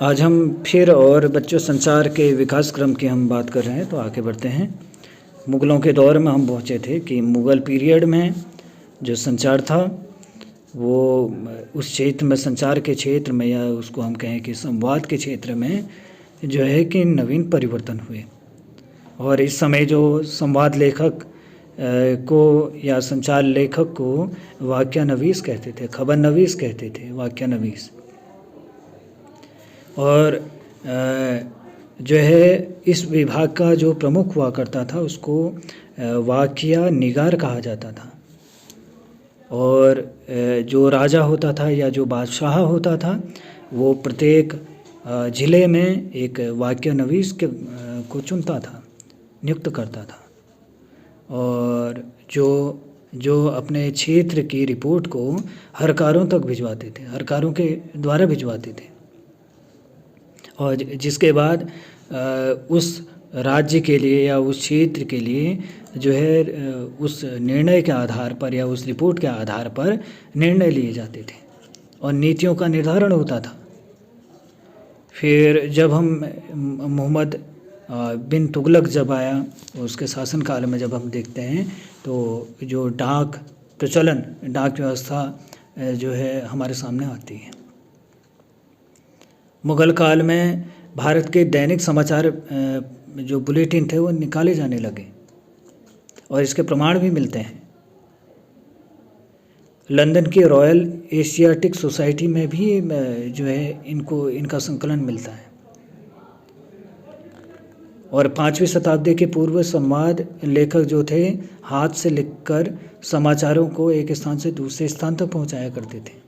आज हम फिर और बच्चों संचार के विकास क्रम की हम बात कर रहे हैं, तो आगे बढ़ते हैं। मुग़लों के दौर में हम पहुँचे थे कि मुग़ल पीरियड में जो संचार था वो उस क्षेत्र में, संचार के क्षेत्र में, या उसको हम कहें कि संवाद के क्षेत्र में जो है कि नवीन परिवर्तन हुए। और इस समय जो संवाद लेखक को या संचार लेखक को वाक्यानवीस कहते थे, खबरनवीस कहते थे, वाक्यानवीस। और जो है इस विभाग का जो प्रमुख हुआ करता था उसको वाक्या निगार कहा जाता था। और जो राजा होता था या जो बादशाह होता था वो प्रत्येक ज़िले में एक वाक्यानवीस को चुनता था, नियुक्त करता था, और जो अपने क्षेत्र की रिपोर्ट को हरकारों तक भिजवाते थे, हरकारों के द्वारा भिजवाते थे। और जिसके बाद उस राज्य के लिए या उस क्षेत्र के लिए जो है उस निर्णय के आधार पर या उस रिपोर्ट के आधार पर निर्णय लिए जाते थे और नीतियों का निर्धारण होता था। फिर जब हम मोहम्मद बिन तुगलक जब आया, उसके शासनकाल में जब हम देखते हैं तो जो डाक प्रचलन, डाक व्यवस्था जो है हमारे सामने आती है। मुग़ल काल में भारत के दैनिक समाचार जो बुलेटिन थे वो निकाले जाने लगे और इसके प्रमाण भी मिलते हैं। लंदन की रॉयल एशियाटिक सोसाइटी में भी जो है इनका संकलन मिलता है। और 5वीं शताब्दी के पूर्व संवाद लेखक जो थे हाथ से लिखकर समाचारों को एक स्थान से दूसरे स्थान तक पहुंचाया करते थे।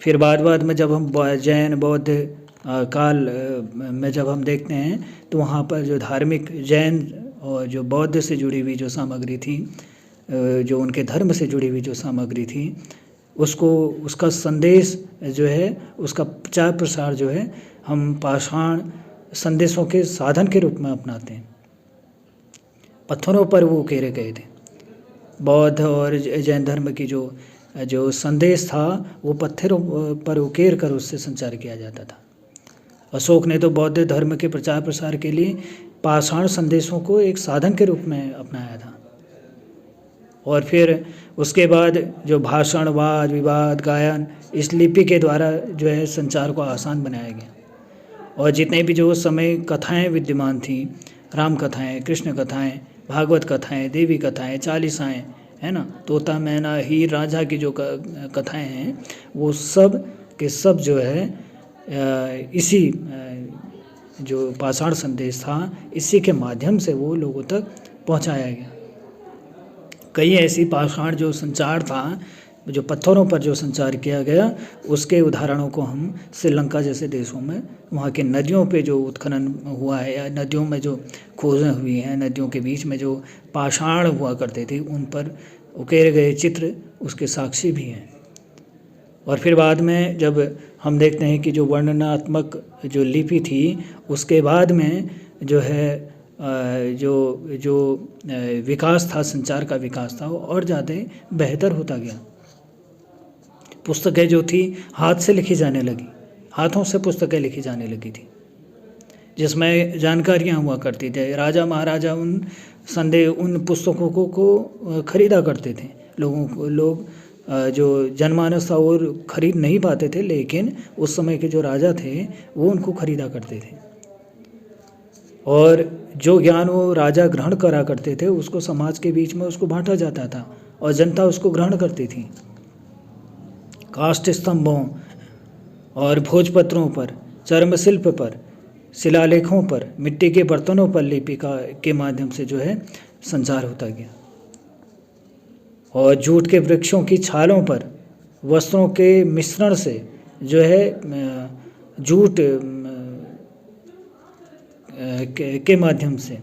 फिर बाद में जब हम जैन बौद्ध काल में जब हम देखते हैं तो वहाँ पर जो धार्मिक जैन और जो बौद्ध से जुड़ी हुई जो सामग्री थी, जो उनके धर्म से जुड़ी हुई जो सामग्री थी, उसका संदेश जो है, उसका प्रचार प्रसार जो है हम पाषाण संदेशों के साधन के रूप में अपनाते हैं। पत्थरों पर वो उकेरे गए थे। बौद्ध और जैन धर्म की जो संदेश था वो पत्थरों पर उकेर कर उससे संचार किया जाता था। अशोक ने तो बौद्ध धर्म के प्रचार प्रसार के लिए पाषाण संदेशों को एक साधन के रूप में अपनाया था। और फिर उसके बाद जो भाषण, वाद विवाद, गायन, इस लिपि के द्वारा जो है संचार को आसान बनाया गया। और जितने भी जो उस समय कथाएँ विद्यमान थी, राम कथाएँ, कृष्ण कथाएँ, भागवत कथाएँ, देवी कथाएँ, चालीसाएँ, है ना, तोता मैना, हीर रांझा की जो कथाएँ हैं वो सब के सब जो है इसी जो पाषाण संदेश था इसी के माध्यम से वो लोगों तक पहुंचाया गया। कई ऐसी पाषाण जो संचार था, जो पत्थरों पर जो संचार किया गया, उसके उदाहरणों को हम श्रीलंका जैसे देशों में वहाँ के नदियों पे जो उत्खनन हुआ है या नदियों में जो खोजें हुई हैं, नदियों के बीच में जो पाषाण हुआ करते थे उन पर उकेरे गए चित्र उसके साक्षी भी हैं। और फिर बाद में जब हम देखते हैं कि जो वर्णनात्मक जो लिपि थी उसके बाद में जो है जो विकास था, संचार का विकास था, वो और ज़्यादा बेहतर होता गया। पुस्तकें जो थी हाथ से लिखी जाने लगी, हाथों से पुस्तकें लिखी जाने लगी थी, जिसमें जानकारियाँ हुआ करती थी। राजा महाराजा उन पुस्तकों को खरीदा करते थे। लोग जो जनमानस था और खरीद नहीं पाते थे, लेकिन उस समय के जो राजा थे वो उनको खरीदा करते थे। और जो ज्ञान वो राजा ग्रहण करा करते थे उसको समाज के बीच में उसको बांटा जाता था और जनता उसको ग्रहण करती थी। काष्ठ स्तंभों और भोजपत्रों पर, चर्मशिल्प पर, शिलालेखों पर, मिट्टी के बर्तनों पर लिपि के माध्यम से जो है संचार होता गया। और जूट के वृक्षों की छालों पर, वस्त्रों के मिश्रण से जो है जूट के माध्यम से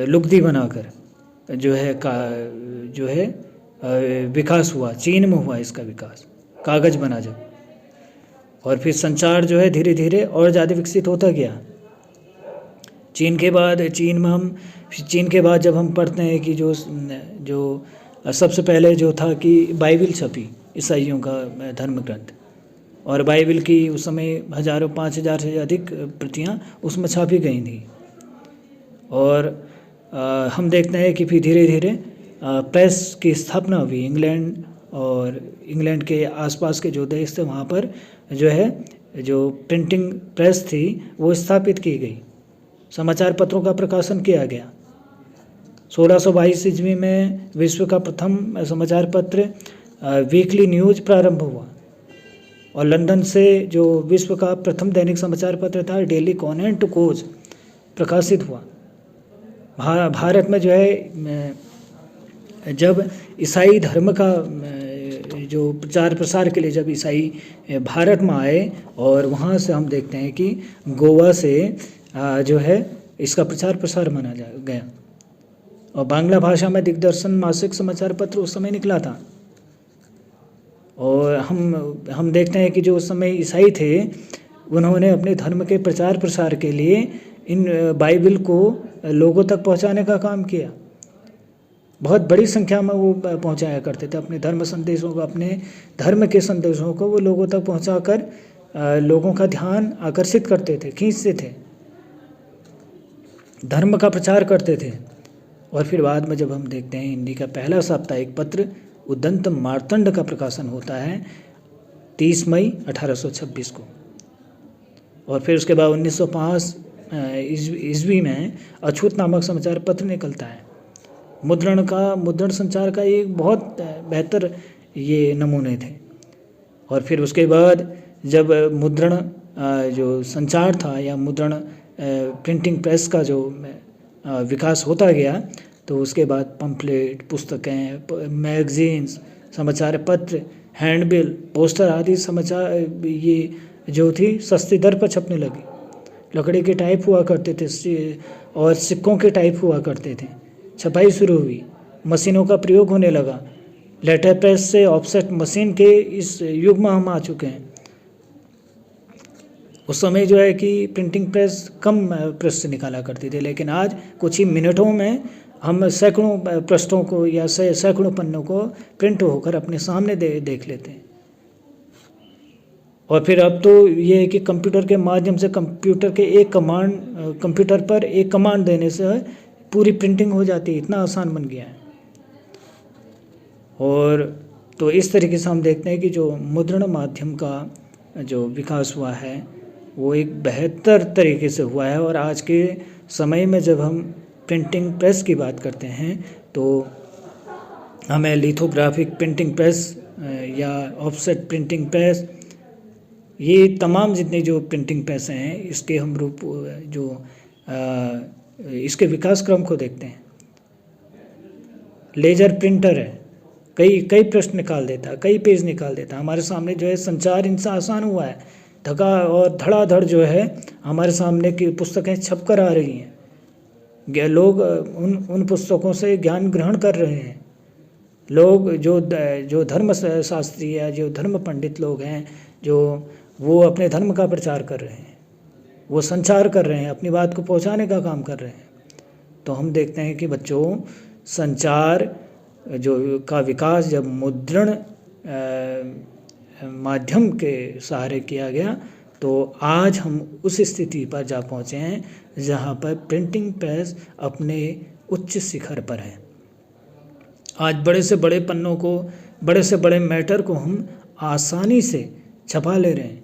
लुगदी बनाकर जो है विकास हुआ। चीन में हुआ इसका विकास, कागज़ बना जब। और फिर संचार जो है धीरे धीरे और ज़्यादा विकसित होता गया। चीन के बाद जब हम पढ़ते हैं कि जो सबसे पहले जो था कि बाइबिल छपी, ईसाइयों का धर्म ग्रंथ, और बाइबल की उस समय हज़ारों 5,000 से अधिक प्रतियाँ उसमें छापी गई थी। और हम देखते हैं कि फिर धीरे धीरे प्रेस की स्थापना हुई। इंग्लैंड और इंग्लैंड के आसपास के जो देश थे वहाँ पर जो है जो प्रिंटिंग प्रेस थी वो स्थापित की गई। समाचार पत्रों का प्रकाशन किया गया। 1622 ईस्वी में विश्व का प्रथम समाचार पत्र वीकली न्यूज़ प्रारंभ हुआ और लंदन से जो विश्व का प्रथम दैनिक समाचार पत्र था डेली कॉनेंट कोज प्रकाशित हुआ। भारत में जो है जब ईसाई धर्म का जो प्रचार प्रसार के लिए जब ईसाई भारत में आए और वहाँ से हम देखते हैं कि गोवा से जो है इसका प्रचार प्रसार माना गया। और बांग्ला भाषा में दिग्दर्शन मासिक समाचार पत्र उस समय निकला था। और हम देखते हैं कि जो उस समय ईसाई थे उन्होंने अपने धर्म के प्रचार प्रसार के लिए इन बाइबल को लोगों तक पहुंचाने का काम किया। बहुत बड़ी संख्या में वो पहुंचाया करते थे अपने धर्म संदेशों को, अपने धर्म के संदेशों को वो लोगों तक पहुंचाकर लोगों का ध्यान आकर्षित करते थे, खींचते थे, धर्म का प्रचार करते थे। और फिर बाद में जब हम देखते हैं हिंदी का पहला साप्ताहिक पत्र उदंत मार्तंड का प्रकाशन होता है 30 मई 1826 को। और फिर उसके बाद 1905 ईस्वी में अछूत नामक समाचार पत्र निकलता है। मुद्रण संचार का एक बहुत बेहतर ये नमूने थे। और फिर उसके बाद जब मुद्रण जो संचार था या मुद्रण प्रिंटिंग प्रेस का जो विकास होता गया तो उसके बाद पंपलेट, पुस्तकें, मैगजीन्स, समाचार पत्र, हैंडबिल, पोस्टर आदि समाचार ये जो थी सस्ती दर पर छपने लगी। लकड़ी के टाइप हुआ करते थे और सिक्कों के टाइप हुआ करते थे। छपाई शुरू हुई, मशीनों का प्रयोग होने लगा। लेटर प्रेस से ऑफसेट मशीन के इस युग में हम आ चुके हैं। उस समय जो है कि प्रिंटिंग प्रेस कम प्रेस से निकाला करती थी, लेकिन आज कुछ ही मिनटों में हम सैकड़ों पृष्ठों को या सैकड़ों पन्नों को प्रिंट होकर अपने सामने देख लेते हैं। और फिर अब तो ये है कि कंप्यूटर के माध्यम से कंप्यूटर पर एक कमांड देने से पूरी प्रिंटिंग हो जाती है, इतना आसान बन गया है। और तो इस तरीके से हम देखते हैं कि जो मुद्रण माध्यम का जो विकास हुआ है वो एक बेहतर तरीके से हुआ है। और आज के समय में जब हम प्रिंटिंग प्रेस की बात करते हैं तो हमें लिथोग्राफिक प्रिंटिंग प्रेस या ऑफसेट प्रिंटिंग प्रेस, ये तमाम जितने जो प्रिंटिंग प्रेस हैं इसके हम रूप जो इसके विकास क्रम को देखते हैं। लेजर प्रिंटर है, कई पृष्ठ निकाल देता है, कई पेज निकाल देता है। हमारे सामने जो है संचार इनसे आसान हुआ है, धड़ाधड़ जो है हमारे सामने की पुस्तकें छप कर आ रही हैं। लोग उन पुस्तकों से ज्ञान ग्रहण कर रहे हैं। लोग जो धर्म शास्त्री या जो धर्म पंडित लोग हैं जो वो अपने धर्म का प्रचार कर रहे हैं, वो संचार कर रहे हैं, अपनी बात को पहुंचाने का काम कर रहे हैं। तो हम देखते हैं कि बच्चों संचार जो का विकास जब मुद्रण माध्यम के सहारे किया गया तो आज हम उस स्थिति पर जा पहुँचे हैं जहाँ पर प्रिंटिंग प्रेस अपने उच्च शिखर पर है। आज बड़े से बड़े पन्नों को, बड़े से बड़े मैटर को हम आसानी से छपा ले रहे हैं।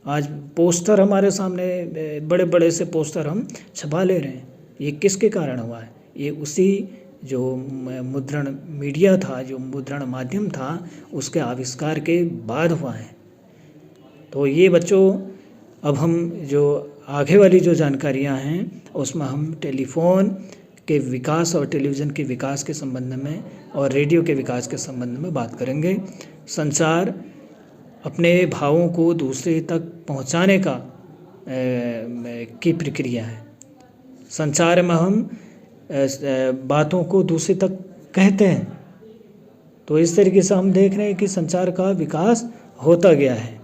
आज पोस्टर हमारे सामने, बड़े बड़े से पोस्टर हम छपा ले रहे हैं। ये किसके कारण हुआ है? ये उसी जो मुद्रण मीडिया था, जो मुद्रण माध्यम था, उसके आविष्कार के बाद हुआ है। तो ये बच्चों अब हम जो आगे वाली जो जानकारियां हैं उसमें हम टेलीफोन के विकास और टेलीविज़न के विकास के संबंध में और रेडियो के विकास के संबंध में बात करेंगे। संचार अपने भावों को दूसरे तक पहुंचाने का की प्रक्रिया है। संचार में हम बातों को दूसरे तक कहते हैं। तो इस तरीके से हम देख रहे हैं कि संचार का विकास होता गया है।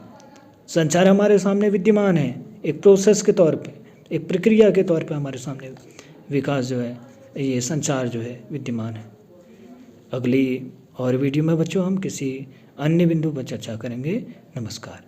संचार हमारे सामने विद्यमान है, एक प्रोसेस के तौर पे, एक प्रक्रिया के तौर पे हमारे सामने विकास जो है, ये संचार जो है विद्यमान है। अगली और वीडियो में बच्चों हम किसी अन्य बिंदु पर चर्चा करेंगे। नमस्कार।